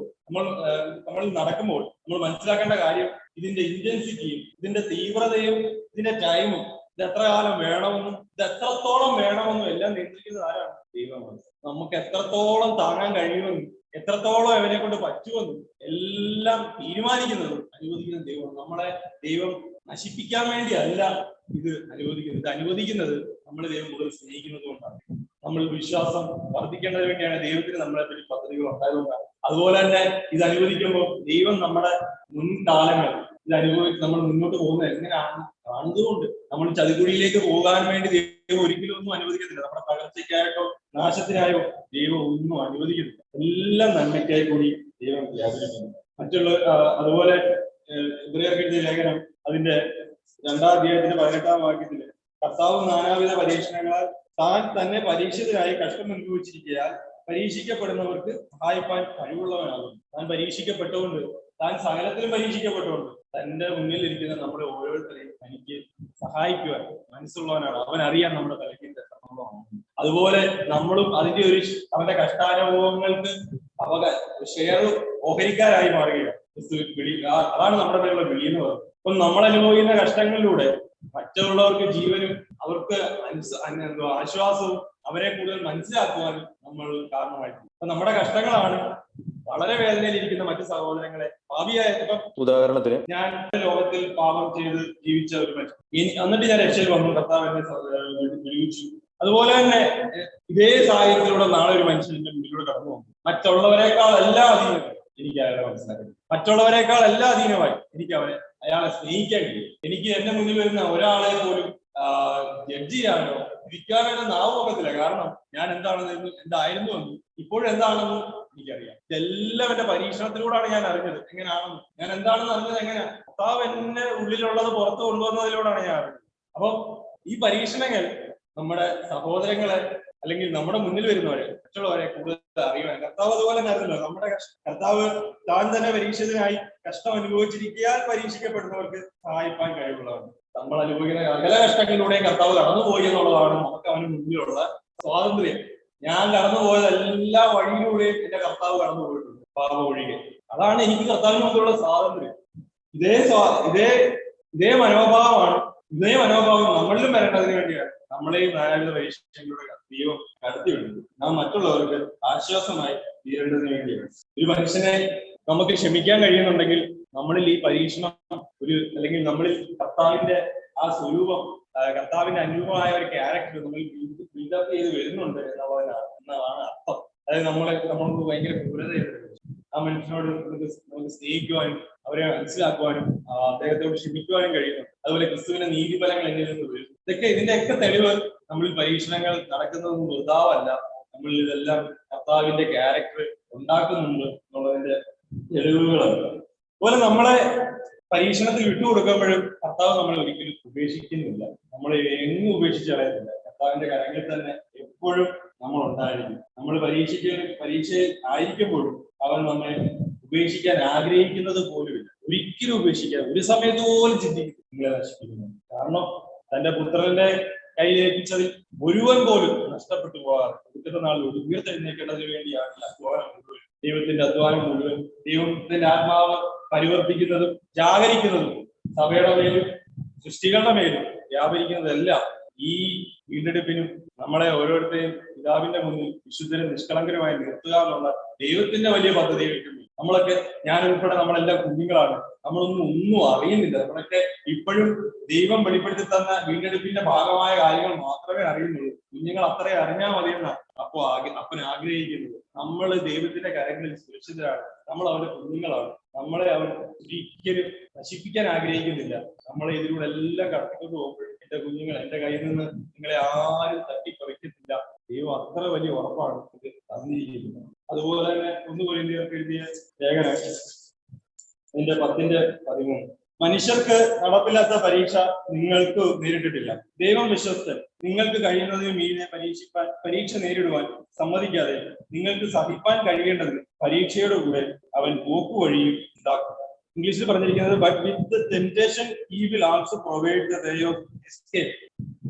നമ്മൾ നടക്കുമ്പോൾ നമ്മൾ മനസ്സിലാക്കേണ്ട കാര്യം ഇതിന്റെ ഇന്റൻസിറ്റിയും ഇതിന്റെ തീവ്രതയും ഇതിന്റെ ടൈമും ഇത് എത്ര കാലം വേണമെന്നും ഇത് എത്രത്തോളം വേണമെന്നും എല്ലാം നിയന്ത്രിക്കുന്നത് ആരാണ്? ദൈവമാണ്. നമുക്ക് എത്രത്തോളം താങ്ങാൻ കഴിയുമെന്നും എത്രത്തോളം അവനെ കൊണ്ട് പറ്റുമെന്നും എല്ലാം തീരുമാനിക്കുന്നതും അനുവദിക്കുന്ന ദൈവമാണ്. നമ്മളെ ദൈവം നശിപ്പിക്കാൻ വേണ്ടി അല്ല ഇത് അനുവദിക്കുന്നത്. ഇത് അനുവദിക്കുന്നത് നമ്മളെ ദൈവം കൂടുതൽ സ്നേഹിക്കുന്നത് കൊണ്ടാണ്. നമ്മൾ വിശ്വാസം വർദ്ധിക്കേണ്ടതിന് വേണ്ടിയാണ് ദൈവത്തിന് നമ്മളെ പറ്റി പദ്ധതികൾ ഉണ്ടായതുകൊണ്ടാണ്. അതുപോലെ തന്നെ ഇത് അനുവദിക്കുമ്പോൾ ദൈവം നമ്മുടെ മുൻകാലങ്ങൾ ഇത് നമ്മൾ മുന്നോട്ട് പോകുന്നത് എങ്ങനെയാണെന്ന് കാണുന്നതുകൊണ്ട് നമ്മൾ ചതിക്കുഴിയിലേക്ക് പോകാൻ വേണ്ടി ദൈവം ഒരിക്കലും ഒന്നും അനുവദിക്കുന്നില്ല. നമ്മുടെ തകർച്ചയ്ക്കായിട്ടോ നാശത്തിനായോ ദൈവം ഒന്നും അനുവദിക്കുന്നില്ല. എല്ലാം നന്മയ്ക്കായി കൂടി ദൈവം വ്യാപരിക്കുന്നു. അതുപോലെ ഇബ്രായർക്കെഴുതിയ ലേഖനം അതിന്റെ 2-ാം അധ്യായത്തിന്റെ 18-ാം വാക്യത്തില് കർത്താവ് നാനാവിധ പരീക്ഷണങ്ങളാൽ താൻ തന്നെ പരീക്ഷിതരായി കഷ്ടം അനുഭവിച്ചിരിക്കയാൽ പരീക്ഷിക്കപ്പെടുന്നവർക്ക് സഹായിപ്പാൻ കഴിവുള്ളവനാകും. താൻ പരീക്ഷിക്കപ്പെട്ടുകൊണ്ട്, താൻ സകലത്തിലും പരീക്ഷിക്കപ്പെട്ടുകൊണ്ട് തന്റെ മുന്നിൽ ഇരിക്കുന്ന നമ്മുടെ ഓരോരുത്തരെയും തനിക്ക് സഹായിക്കുവാൻ മനസ്സുള്ളവനാണ്. അവൻ അറിയാൻ നമ്മുടെ തലക്കിന്റെ സംഭവമാണ്. അതുപോലെ നമ്മളും അതിന്റെ അവന്റെ കഷ്ടാനുഭവങ്ങൾക്ക് ഓഹരിക്കാരായി മാറുകയാണ്. അതാണ് നമ്മുടെ പേരുള്ള വിളി എന്ന് പറയുന്നത്. അപ്പം നമ്മൾ അനുഭവിക്കുന്ന കഷ്ടങ്ങളിലൂടെ മറ്റുള്ളവർക്ക് ജീവനും അവർക്ക് ആശ്വാസവും അവരെ കൂടുതൽ മനസ്സിലാക്കുവാനും നമ്മൾ കാരണമായിട്ടുണ്ട്. അപ്പൊ നമ്മുടെ കഷ്ടങ്ങളാണ് വളരെ വേദനയിലിരിക്കുന്ന മറ്റു സഹോദരങ്ങളെ പാപിയായ, ഇപ്പം ഉദാഹരണത്തിന് ഞാൻ ലോകത്തിൽ പാപം ചെയ്ത് ജീവിച്ച ഒരു മനുഷ്യൻ, എന്നിട്ട് ഞാൻ രക്ഷയിൽ വന്നു, കർത്താവ് എന്നെ വിളിച്ചു. അതുപോലെ തന്നെ ഇതേ സാഹചര്യത്തിലൂടെ നാളെ ഒരു മനുഷ്യൻ എന്റെ മുന്നിലൂടെ കടന്നു പോകും. മറ്റുള്ളവരെക്കാൾ എല്ലാ അധീനമായി എനിക്ക് അയാളെ മനസ്സിലാക്കുന്നു. മറ്റുള്ളവരെക്കാൾ എല്ലാ അധീനമായി എനിക്ക് അയാളെ സ്നേഹിക്കാൻ കഴിയും. എനിക്ക് എന്റെ മുന്നിൽ വരുന്ന ഒരാളെ പോലും ജഡ്ജ് ചെയ്യാനോ വിധിക്കാനോ നാവുകത്തില്ല. കാരണം ഞാൻ എന്തായിരുന്നു എന്നും ഇപ്പോഴെന്താണെന്നും എനിക്കറിയാം. ഇതെല്ലാം എന്റെ പരീക്ഷണത്തിലൂടെയാണ് ഞാൻ അറിഞ്ഞത്. എങ്ങനെയാണെന്ന് ഞാൻ എന്താണെന്ന് അറിഞ്ഞത് എങ്ങനെയാ? കർത്താവ് എന്നെ ഉള്ളിലുള്ളത് പുറത്ത് കൊണ്ടുവന്നതിലൂടെയാണ് ഞാൻ അറിഞ്ഞത്. അപ്പൊ ഈ പരീക്ഷണങ്ങൾ നമ്മുടെ സഹോദരങ്ങളെ അല്ലെങ്കിൽ നമ്മുടെ മുന്നിൽ വരുന്നവരെ മറ്റുള്ളവരെ കൂടുതൽ അറിയണം. കർത്താവ് അതുപോലെ അറിഞ്ഞല്ലോ. നമ്മുടെ കർത്താവ് താൻ തന്നെ പരീക്ഷിതനായി കഷ്ടം അനുഭവിച്ചിരിക്കാൻ പരീക്ഷിക്കപ്പെടുന്നവർക്ക് സഹായിപ്പാൻ കഴിവുള്ളവർ. നമ്മൾ അനുഭവിക്കുന്ന സകല കഷ്ടങ്ങളിലൂടെ കർത്താവ് കടന്നുപോയി എന്നുള്ളതാണ് നമുക്ക് അവന് മുന്നിലുള്ള സ്വാതന്ത്ര്യം. ഞാൻ കടന്നുപോയത് എല്ലാ വഴിയിലൂടെയും എന്റെ കർത്താവ് കടന്നു പോയിട്ടുണ്ട്, പാപ ഒഴികെ. അതാണ് എനിക്ക് കർത്താവിന് മുമ്പിലുള്ള സ്വാതന്ത്ര്യം. ഇതേ മനോഭാവമാണ്. ഇതേ മനോഭാവം നമ്മളിലും വരേണ്ടതിന് വേണ്ടിയാണ് നമ്മളെയും നാനാവിധ പരീക്ഷകളിലൂടെ ദൈവം കടത്തിവിടുന്നത്. നാം മറ്റുള്ളവർക്ക് ആശ്വാസമായി തീരേണ്ടതിന് വേണ്ടിയാണ്. ഒരു മനുഷ്യനെ നമുക്ക് ക്ഷമിക്കാൻ കഴിയുന്നുണ്ടെങ്കിൽ നമ്മളിൽ ഈ പരീക്ഷണം അല്ലെങ്കിൽ നമ്മളിൽ കർത്താവിന്റെ ആ സ്വരൂപം, കർത്താവിന്റെ അനുരൂപമായ ഒരു ക്യാരക്ടർ നമ്മൾ ബിൽഡപ്പ് ചെയ്ത് വരുന്നുണ്ട് എന്നതാണ് അർത്ഥം. അതായത് നമ്മൾക്ക് ഭയങ്കര ക്രൂരത ആ മനുഷ്യനോട് നമുക്ക് സ്നേഹിക്കുവാനും അവരെ മനസ്സിലാക്കുവാനും അദ്ദേഹത്തോട് ക്ഷമിക്കുവാനും കഴിയുന്നു. അതുപോലെ ക്രിസ്തുവിന്റെ നീതിഫലങ്ങൾ എന്നിൽ നിന്ന് വരും. ഇതിന്റെയൊക്കെ തെളിവ് നമ്മളിൽ പരീക്ഷണങ്ങൾ നടക്കുന്നതൊന്നും വൃഥാവല്ല. നമ്മളിൽ ഇതെല്ലാം കർത്താവിന്റെ ക്യാരക്ടർ ഉണ്ടാക്കുന്നുണ്ട് എന്നുള്ളതിന്റെ തെളിവുകളാണ്. അതുപോലെ നമ്മളെ പരീക്ഷണത്തിൽ വിട്ടുകൊടുക്കുമ്പോഴും കർത്താവ് നമ്മളെ ഒരിക്കലും ഉപേക്ഷിക്കുന്നില്ല. നമ്മളെ എങ്ങും ഉപേക്ഷിച്ച് കളയുന്നില്ല. കർത്താവിന്റെ കരങ്ങളിൽ തന്നെ എപ്പോഴും നമ്മൾ ഉണ്ടായിരിക്കും. നമ്മൾ പരീക്ഷയിൽ ആയിരിക്കുമ്പോഴും അവൻ നമ്മെ ഉപേക്ഷിക്കാൻ ആഗ്രഹിക്കുന്നത് പോലുമില്ല. ഒരിക്കലും ഉപേക്ഷിക്കാൻ ഒരു സമയത്ത് പോലും ചിന്തിക്കും നിങ്ങളെ നശിപ്പിക്കുന്നു. കാരണം തന്റെ പുത്രന്റെ കയ്യിലേൽപ്പിച്ചതിൽ മുഴുവൻ പോലും നഷ്ടപ്പെട്ടു പോകാറ് പുത്രന്റെ നാളിൽ ഉയർത്തെഴുന്നേൽക്കേണ്ടതിന് വേണ്ടിയാണ് അധ്വാനം മുഴുവൻ. ദൈവത്തിന്റെ അധ്വാനം മുഴുവൻ, ദൈവത്തിന്റെ ആത്മാവ് പരിവർത്തിക്കുന്നതും ജാഗരിക്കുന്നതും സഭയുടെ മേലും സൃഷ്ടികളുടെ മേലും വ്യാപരിക്കുന്നതെല്ലാം ഈ വീണ്ടെടുപ്പിനും നമ്മളെ ഓരോരുത്തരെയും പിതാവിന്റെ മുന്നിൽ വിശുദ്ധരും നിഷ്കളങ്കരുമായി നിർത്തുക എന്നുള്ള ദൈവത്തിന്റെ വലിയ പദ്ധതികൾക്ക് നമ്മളൊക്കെ, ഞാൻ ഉൾപ്പെടെ നമ്മളെല്ലാം കുഞ്ഞുങ്ങളാണ്. ഒന്നും അറിയുന്നില്ല. നമ്മളൊക്കെ ഇപ്പോഴും ദൈവം വെളിപ്പെടുത്തി തന്ന വീണ്ടെടുപ്പിന്റെ ഭാഗമായ കാര്യങ്ങൾ മാത്രമേ അറിയുന്നുള്ളൂ. കുഞ്ഞുങ്ങൾ അത്രയും അറിഞ്ഞാൽ മതിയെന്ന അപ്പൻ ആഗ്രഹിക്കുന്നത്. നമ്മൾ ദൈവത്തിന്റെ കരങ്ങളിൽ സുരക്ഷിതരാണ്. നമ്മൾ അവരുടെ കുഞ്ഞുങ്ങളാണ്. നമ്മളെ അവർ ഒരിക്കലും നശിപ്പിക്കാൻ ആഗ്രഹിക്കുന്നില്ല. നമ്മളെ ഇതിലൂടെ എല്ലാം കടത്തിക്കൊണ്ട് പോകുമ്പോൾ എന്റെ കുഞ്ഞുങ്ങൾ എന്റെ കയ്യിൽ നിന്ന് നിങ്ങളെ ആരും തട്ടിപ്പറിക്കത്തില്ല. ദൈവം അത്ര വലിയ ഉറപ്പാണ് ഇത് തന്നിരിക്കുന്നത്. അതുപോലെ തന്നെ 1 കൊരിന്ത്യർക്ക് എഴുതിയ ലേഖനം അതിന്റെ 10-ന്റെ 13 മനുഷ്യർക്ക് നടപ്പില്ലാത്ത പരീക്ഷ നിങ്ങൾക്ക് നേരിട്ടിട്ടില്ല. ദൈവം വിശ്വസ്തൻ. നിങ്ങൾക്ക് കഴിയുന്നതിന് മീതെ പരീക്ഷ നേരിടുവാൻ സമ്മതിക്കാതെ നിങ്ങൾക്ക് സഹിപ്പാൻ കഴിയേണ്ടത് പരീക്ഷയുടെ കൂടെ അവൻ പോക്കുവഴിയും ഉണ്ടാക്കും. ഇംഗ്ലീഷിൽ പറഞ്ഞിരിക്കുന്നത് but with the temptation he will also provide the way of escape.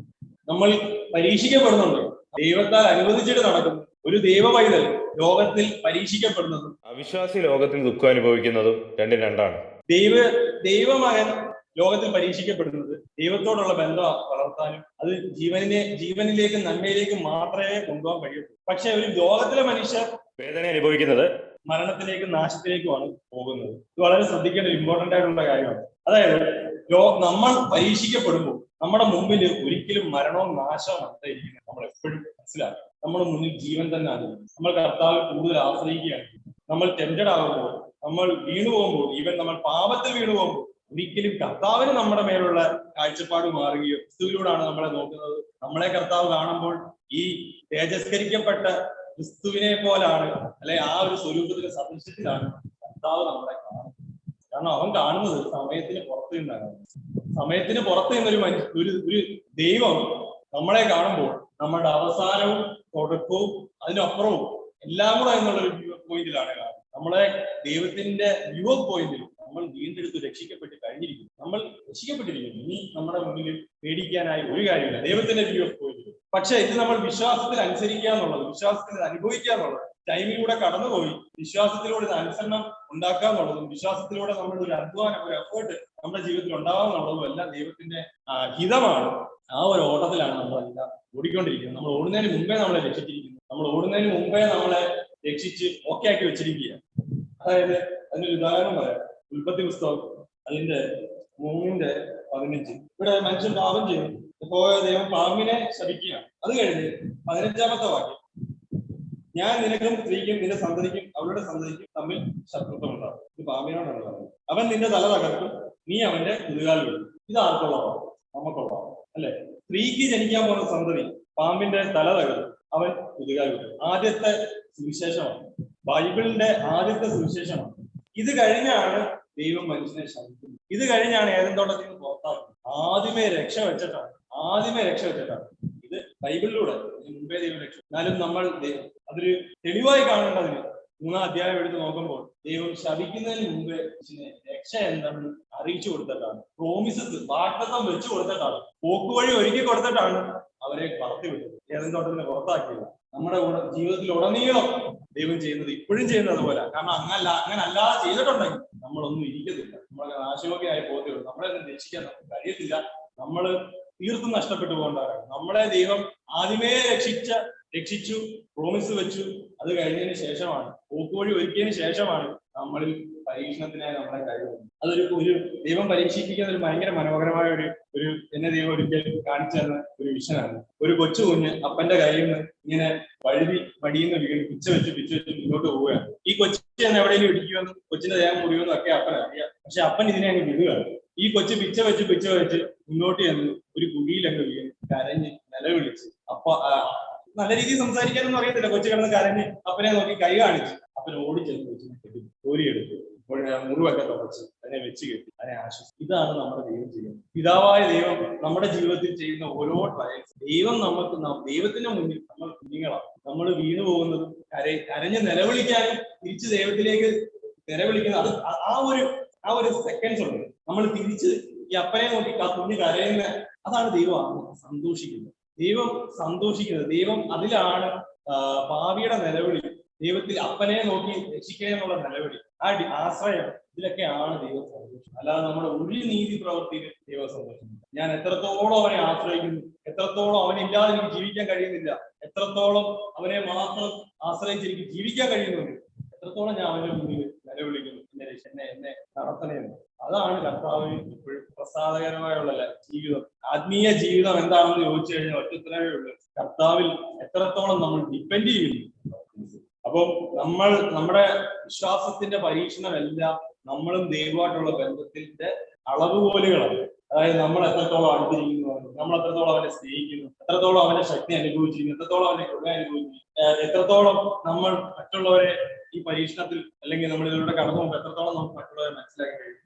നമ്മൾ പരീക്ഷിക്കപ്പെടുന്നുണ്ട്, ദൈവത്താൽ അനുവദിച്ചിട്ട് നടക്കുന്നു. ഒരു ദൈവ പൈതൽ ലോകത്തിൽ പരീക്ഷിക്കപ്പെടുന്നതും അവിശ്വാസി ലോകത്തിൽ ദുഃഖം അനുഭവിക്കുന്നതും രണ്ടും രണ്ടാണ്. ദൈവമകൻ ലോകത്തിൽ പരീക്ഷിക്കപ്പെടുന്നത് ദൈവത്തോടുള്ള ബന്ധം വളർത്താനും അത് ജീവനിലേക്കും നന്മയിലേക്കും മാത്രമേ കൊണ്ടുപോകാൻ കഴിയൂ. പക്ഷെ ഒരു ലോകത്തിലെ മനുഷ്യർ വേദന അനുഭവിക്കുന്നത് മരണത്തിലേക്കും നാശത്തിലേക്കുമാണ് പോകുന്നത്. ഇത് വളരെ ശ്രദ്ധിക്കേണ്ട ഇമ്പോർട്ടന്റ് ആയിട്ടുള്ള കാര്യമാണ്. അതായത് നമ്മൾ പരീക്ഷിക്കപ്പെടുമ്പോൾ നമ്മുടെ മുമ്പിൽ ഒരിക്കലും മരണവും നാശവും അല്ലായിരിക്കുന്നത് നമ്മൾ എപ്പോഴും മനസ്സിലാക്കും. നമ്മുടെ മുന്നിൽ ജീവൻ തന്നെ ആണ്. നമ്മൾ കർത്താവിൽ കൂടുതൽ ആശ്രയിക്കുകയാണ്. നമ്മൾ ടെംപ്റ്റഡ് ആകുമ്പോൾ, നമ്മൾ വീണു പോകുമ്പോൾ, ഈവൻ നമ്മൾ പാപത്തിൽ വീണു പോകുമ്പോൾ ഒരിക്കലും കർത്താവിന് നമ്മുടെ മേലുള്ള കാഴ്ചപ്പാട് മാറുകയോ, ക്രിസ്തുവിലൂടെയാണ് നമ്മളെ നോക്കുന്നത്. നമ്മളെ കർത്താവ് കാണുമ്പോൾ ഈ തേജസ്കരിക്കപ്പെട്ട ക്രിസ്തുവിനെ പോലാണ്, അല്ലെ ആ ഒരു സ്വരൂപത്തിന്റെ സദൃശ്യത്തിലാണ് കർത്താവ് നമ്മളെ കാണുന്നത്. കാരണം അവൻ കാണുന്നത് സമയത്തിന് പുറത്തു നിന്നാണ്. സമയത്തിന് പുറത്ത് നിന്നൊരു ദൈവം നമ്മളെ കാണുമ്പോൾ നമ്മുടെ അവസാനവും തുടക്കവും അതിനപ്പുറവും എല്ലാം കൂടെ എന്നുള്ളൊരു വ്യൂ പോയിന്റിലാണ് കാണുന്നത്. നമ്മളെ ദൈവത്തിന്റെ വ്യൂ പോയിന്റിൽ നമ്മൾ വീണ്ടെടുത്ത് രക്ഷിക്കപ്പെട്ട് കഴിഞ്ഞിരിക്കുന്നു. നമ്മൾ രക്ഷിക്കപ്പെട്ടിരിക്കുന്നു. ഇനി നമ്മുടെ മുന്നിൽ പേടിക്കാനായി ഒരു കാര്യമില്ല ദൈവത്തിന്റെ വ്യൂ പോയിന്റിൽ. പക്ഷെ ഇത് നമ്മൾ വിശ്വാസത്തിൽ അനുസരിക്കുക എന്നുള്ളത്, വിശ്വാസത്തിൽ അനുഭവിക്കുക എന്നുള്ളത്, ടൈമിലൂടെ കടന്നുപോയി വിശ്വാസത്തിലൂടെ അനുസരണം ഉണ്ടാക്കുക എന്നുള്ളതും, വിശ്വാസത്തിലൂടെ നമ്മൾ ഒരു അധ്വാനം, ഒരു എഫേർട്ട് നമ്മുടെ ജീവിതത്തിൽ ഉണ്ടാകാമെന്നുള്ളതും എല്ലാം ദൈവത്തിന്റെ ഹിതമാണ്. ആ ഒരു ഓട്ടത്തിലാണ് നമ്മളെല്ലാം ഓടിക്കൊണ്ടിരിക്കുന്നത്. നമ്മൾ ഓടുന്നതിന് മുമ്പേ നമ്മളെ രക്ഷിച്ചിരിക്കുന്നു. നമ്മൾ ഓടുന്നതിന് മുമ്പേ നമ്മളെ രക്ഷിച്ച് ഓക്കെ ആക്കി വെച്ചിരിക്കുക. അതായത് അതിനൊരു ഉദാഹരണം പറയാം. ഉൽപ്പത്തി പുസ്തകം അതിന്റെ 3:15. ഇവിടെ മനുഷ്യൻ പാപം ചെയ്തു. ഇപ്പോ ദൈവം പാമ്പിനെ ശപിക്കുകയാണ്. അത് കഴിഞ്ഞ് 15-ാമത്തെ വാക്യം, ഞാൻ നിനക്കും സ്ത്രീക്കും നിന്റെ സന്തതിക്കും അവരുടെ സന്തതിക്കും തമ്മിൽ ശത്രുത്വം ഉണ്ടാകും. ഇത് പാമ്പിനോടാണ് പറയുന്നത്. അവൻ നിന്റെ തല തകർക്കും, നീ അവന്റെ മുതുകാൽ വീഴും. ഇത് ആർക്കുള്ളതാണ്? നമുക്കുള്ളതാണ്, അല്ലെ? സ്ത്രീക്ക് ജനിക്കാൻ പോകുന്ന സന്തതി പാമ്പിന്റെ തല തകർക്കും, അവൻ മുതുകാൽ വീഴും. ആദ്യത്തെ സുവിശേഷമാണ്, ബൈബിളിന്റെ ആദ്യത്തെ സുവിശേഷമാണ്. ഇത് കഴിഞ്ഞാണ് ദൈവം മനുഷ്യനെ ശപിക്കുന്നത്. ഇത് കഴിഞ്ഞാണ് ഏദൻ തോട്ടത്തിൽ നിന്ന് പുറത്താക്കുന്നത്. ആദ്യമേ രക്ഷ വെച്ചിട്ടാണ്. ഇത് ബൈബിളിലൂടെ മുമ്പേ ദൈവം രക്ഷ. എന്നാലും നമ്മൾ അതൊരു തെളിവായി കാണേണ്ടതിന് 3-ാം അധ്യായം എടുത്ത് നോക്കുമ്പോൾ ദൈവം ശപിക്കുന്നതിന് മുമ്പേ രക്ഷ എന്താണെന്ന് അറിയിച്ചു കൊടുത്തിട്ടാണ്, പ്രോമിസസ് വാഗ്ദത്തം വെച്ചു കൊടുത്തിട്ടാണ്, പോക്കുവഴി ഒരുക്കി കൊടുത്തിട്ടാണ് അവരെ പറത്തി വിട്ടത്, ഏദൻ തോട്ടത്തിന് പുറത്താക്കിയത്. നമ്മുടെ ജീവിതത്തിൽ ഉടനീളം ദൈവം ചെയ്യുന്നത് ഇപ്പോഴും ചെയ്യുന്നത് അതുപോലെ. കാരണം അങ്ങനല്ലാതെ ചെയ്തിട്ടുണ്ടെങ്കിൽ നമ്മളൊന്നും ഇരിക്കത്തില്ല. നമ്മളെ നാശമൊക്കെയായി പോകത്തേ ഉള്ളൂ. നമ്മളെ ഒന്നും രക്ഷിക്കാൻ നമുക്ക് കഴിയത്തില്ല. നമ്മൾ തീർത്തും നഷ്ടപ്പെട്ടു പോകേണ്ടവരാണ്. നമ്മളെ ദൈവം ആദ്യമേ രക്ഷിച്ചു, പ്രോമിസ് വെച്ചു. അത് കഴിഞ്ഞതിന് ശേഷമാണ്, പോക്കുവഴി ഒരുക്കിയതിന് ശേഷമാണ് നമ്മളിൽ പരീക്ഷണത്തിനായി നമ്മളെ കഴിയുന്നത്. ഒരു ദൈവം പരീക്ഷിപ്പിക്കുന്ന ഒരു ഭയങ്കര മനോഹരമായ ഒരു എന്നെ ദൈവം ഒരിക്കൽ കാണിച്ചു തന്ന ഒരു വിഷനാണ്. ഒരു കൊച്ചു കുഞ്ഞ് അപ്പന്റെ കയ്യിൽ നിന്ന് ഇങ്ങനെ വടിയുന്ന വീണ് പിച്ച വെച്ച് മുന്നോട്ട് പോവുകയാണ്. ഈ കൊച്ചു തന്നെ എവിടെയെങ്കിലും ഇടിക്കുമെന്നും കൊച്ചിന്റെ ദേഹം മുറിയുമെന്നും ഒക്കെ അപ്പൻ അറിയാം. പക്ഷെ അപ്പൻ ഇതിനെ അങ്ങ് വിടുകയാണ്. ഈ കൊച്ചു പിച്ച വെച്ച് മുന്നോട്ട് ചെന്ന് ഒരു കുഴിയിൽ അങ്ങ് വീണ് കരഞ്ഞ് നിലവിളിച്ച്. നല്ല രീതിയിൽ സംസാരിക്കാനൊന്നും അറിയത്തില്ല. കൊച്ചു കിടന്ന് കരഞ്ഞ് അപ്പനെ നോക്കി കൈ കാണിച്ച്. അപ്പൻ ഓടിച്ചെന്ന് കൊച്ചിനെ കെട്ടി കോരിയെടുത്ത് മുറിവൊക്കെ തുടച്ച് അതിനെ വെച്ച് കെട്ടി അതിനെ ആശ്വസിക്കും. ഇതാണ് നമ്മുടെ ദൈവം ചെയ്യുന്നത്. പിതാവായ ദൈവം നമ്മുടെ ജീവിതത്തിൽ ചെയ്യുന്ന ഓരോ ട്രയൽസ്, ദൈവത്തിന്റെ മുന്നിൽ നമ്മൾ കുഞ്ഞുങ്ങളാണ്. നമ്മൾ വീണു പോകുന്നതും കരഞ്ഞ് നിലവിളിക്കാനും തിരിച്ച് ദൈവത്തിലേക്ക് നിലവിളിക്കുന്ന ആ ഒരു സെക്കൻഡ്സ് ഉണ്ട്. നമ്മൾ തിരിച്ച് ഈ അപ്പനെ നോക്കി കുഞ്ഞ് കരയുന്ന, അതാണ് ദൈവം സന്തോഷിക്കുന്നത്. ദൈവം അതിലാണ് ഭാവിയുടെ നിലവിളി, ദൈവത്തിൽ അപ്പനെ നോക്കി രക്ഷിക്കുക എന്നുള്ള നിലവിളി, ആ ആശ്രയം, ഇതിലൊക്കെയാണ് ദൈവം സന്തോഷം. അല്ലാതെ നമ്മുടെ ഒരു നീതി പ്രവൃത്തിയിൽ ദൈവം സന്തോഷിക്കുന്നു. ഞാൻ എത്രത്തോളം അവനെ ആശ്രയിക്കുന്നു, എത്രത്തോളം അവനില്ലാതെ എനിക്ക് ജീവിക്കാൻ കഴിയുന്നില്ല, എത്രത്തോളം അവനെ മാത്രം ആശ്രയിച്ച് എനിക്ക് ജീവിക്കാൻ കഴിയുന്നുണ്ട്, എത്രത്തോളം ഞാൻ അവന്റെ മുന്നിൽ നിലവിളിക്കുന്നു, എന്നെ നടത്തണമെന്ന്. അതാണ് കർത്താവിന് എപ്പോഴും പ്രസാദകരമായുള്ള ജീവിതം. ആത്മീയ ജീവിതം എന്താണെന്ന് ചോദിച്ചു കഴിഞ്ഞാൽ ഒറ്റ ഉത്തരവേ ഉള്ളൂ: കർത്താവിൽ എത്രത്തോളം നമ്മൾ ഡിപ്പെൻഡ് ചെയ്യുന്നു. അപ്പം നമ്മുടെ വിശ്വാസത്തിന്റെ പരീക്ഷണമെല്ലാം നമ്മളും ദൈവമായിട്ടുള്ള ബന്ധത്തിന്റെ അളവുകോലുകളാണ്. അതായത് നമ്മൾ എത്രത്തോളം അടുത്തിരിക്കുന്നു, നമ്മൾ എത്രത്തോളം അവനെ സ്നേഹിക്കുന്നു, എത്രത്തോളം അവന്റെ ശക്തി അനുഭവിച്ചിരിക്കുന്നു, എത്രത്തോളം അവന്റെ കൃപ അനുഭവിച്ചിരിക്കുന്നു, എത്രത്തോളം നമ്മൾ മറ്റുള്ളവരെ ഈ പരീക്ഷണത്തിൽ അല്ലെങ്കിൽ നമ്മൾ ഇതിലൂടെ കടന്നു പോകുമ്പോൾ എത്രത്തോളം നമുക്ക് മറ്റുള്ളവരെ മനസ്സിലാക്കാൻ കഴിയും.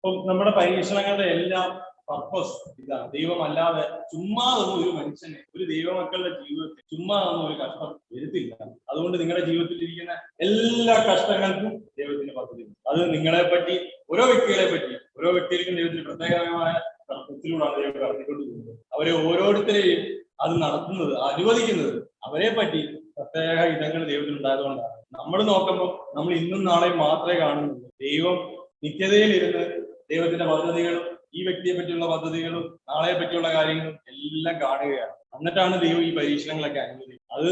അപ്പം നമ്മുടെ പരീക്ഷണങ്ങളുടെ എല്ലാം പർപ്പസ് ഇതാണ്. ദൈവമല്ലാതെ ചുമ്മാതൊന്നും ഒരു മനുഷ്യനെ, ഒരു ദൈവമക്കളുടെ ജീവിതത്തിൽ ചുമ്മാതൊന്നും ഒരു കഷ്ടം വരുത്തില്ല. അതുകൊണ്ട് നിങ്ങളുടെ ജീവിതത്തിൽ ഇരിക്കുന്ന എല്ലാ കഷ്ടങ്ങൾക്കും ദൈവത്തിന്റെ പദ്ധതി. അത് നിങ്ങളെ പറ്റി, ഓരോ വ്യക്തികൾക്കും ദൈവത്തിന് പ്രത്യേകമായ പർപ്പസിലൂടെയാണ് ദൈവം കടത്തിക്കൊണ്ട് പോകുന്നത്. അവരെ ഓരോരുത്തരെയും അത് നടത്തുന്നത്, അനുവദിക്കുന്നത് അവരെ പറ്റി പ്രത്യേക ഇടങ്ങൾ ദൈവത്തിന് ഉണ്ടായതുകൊണ്ടാണ്. നമ്മൾ നോക്കുമ്പോൾ നമ്മൾ ഇന്നും നാളെയും മാത്രമേ കാണുന്നുള്ളൂ. ദൈവം നിത്യതയിലിരുന്ന് ദൈവത്തിന്റെ പദ്ധതികളും ഈ വ്യക്തിയെ പറ്റിയുള്ള പദ്ധതികളും നാളെ പറ്റിയുള്ള കാര്യങ്ങളും എല്ലാം കാണുകയാണ്. എന്നിട്ടാണ് ദൈവം ഈ പരീക്ഷണങ്ങളൊക്കെ അനുവദിക്കുന്നത്. അത്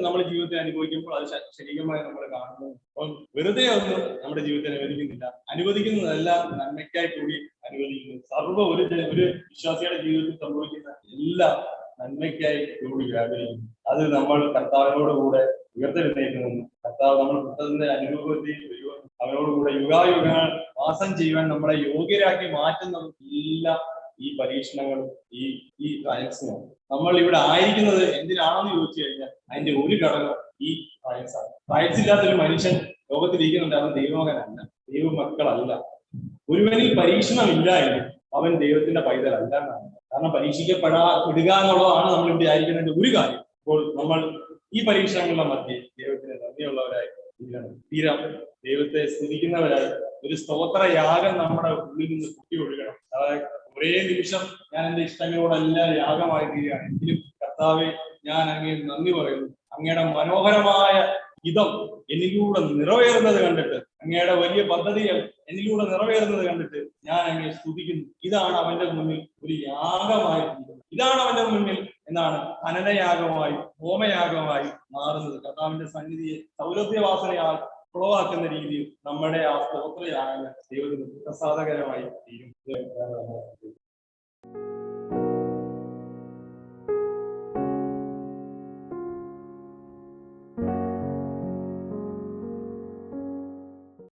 നമ്മുടെ ജീവിതത്തെ അനുഭവിക്കുമ്പോൾ അത് ശരീരമായി നമ്മൾ കാണുന്നു. അപ്പം വെറുതെ ഒന്നും നമ്മുടെ ജീവിതത്തെ അനുവദിക്കുന്നില്ല. അനുവദിക്കുന്നതെല്ലാം നന്മയ്ക്കായി കൂടി അനുവദിക്കുന്നു. ഒരു വിശ്വാസിയുടെ ജീവിതത്തിൽ സംഭവിക്കുന്ന എല്ലാം നന്മയ്ക്കായി കൂടി വ്യാപരിക്കുന്നു. അത് നമ്മൾ കർത്താവിനോടുകൂടെ ഉയർത്തെഴുന്നേൽക്കുന്നു. കർത്താവ് നമ്മൾ പുത്രന്റെ അനുഭവത്തിൽ അവനോടുകൂടെ യുഗായുഗങ്ങൾ വാസം ചെയ്യുവാൻ നമ്മളെ യോഗ്യരാക്കി മാറ്റുന്നത് എല്ലാം ഈ പരീക്ഷണങ്ങളും ഈ ട്രയൽസുമാണ്. നമ്മൾ ഇവിടെ ആയിരിക്കുന്നത് എന്തിനാണെന്ന് ചോദിച്ചു കഴിഞ്ഞാൽ അതിന്റെ ഒരു ഘടകം ഈ ട്രയൽസ് ആണ്. ട്രയൽസ് ഇല്ലാത്തൊരു മനുഷ്യൻ ലോകത്തിരിക്കുന്നുണ്ട്, അവൻ ദൈവമകനല്ല, ദൈവമക്കളല്ല. ഒരുവനിൽ പരീക്ഷണമില്ല എങ്കിൽ അവൻ ദൈവത്തിന്റെ പൈതലല്ല എന്നാണ്. കാരണം വിടുക എന്നുള്ളതാണ് നമ്മൾ ഇവിടെ ആയിരിക്കുന്നതിന്റെ ഒരു കാര്യം. അപ്പോൾ നമ്മൾ ഈ പരീക്ഷണങ്ങളുടെ മധ്യേ ദൈവത്തിന് നന്ദിയുള്ളവരായി തീരാം, ദൈവത്തെ സ്തുതിക്കുന്നവരായി ഒരു സ്തോത്ര യാഗം നമ്മുടെ ഉള്ളിൽ നിന്ന് കുട്ടി ഒഴുകണം. അതായത് ഒരേ നിമിഷം ഞാൻ എന്റെ ഇഷ്ടങ്ങളോടെല്ലാം യാഗമായി തീരുകയാണ്. എങ്കിലും കർത്താവെ, ഞാൻ അങ്ങേ നന്ദി പറയുന്നു. അങ്ങയുടെ മനോഹരമായ ഹിതം എന്നിലൂടെ നിറവേറുന്നത് കണ്ടിട്ട്, അങ്ങയുടെ വലിയ പദ്ധതികൾ എന്നിലൂടെ നിറവേറുന്നത് കണ്ടിട്ട് ഞാൻ അങ്ങേ സ്തുതിക്കുന്നു. ഇതാണ് അവന്റെ മുന്നിൽ ഒരു യാഗമായി തീരുന്നത്. ഇതാണ് അവന്റെ മുന്നിൽ എന്താണ് ഹനനയാഗമായി, ഹോമയാഗമായി മാറുന്നത്. കർത്താവിന്റെ സന്നിധിയെ സൗരഭ്യവാസനയാൽ ഉളവാക്കുന്ന രീതിയിൽ നമ്മുടെ ആ സ്തോത്രയാഗങ്ങൾ ദൈവത്തിന് പ്രസാദകരമായി തീരും.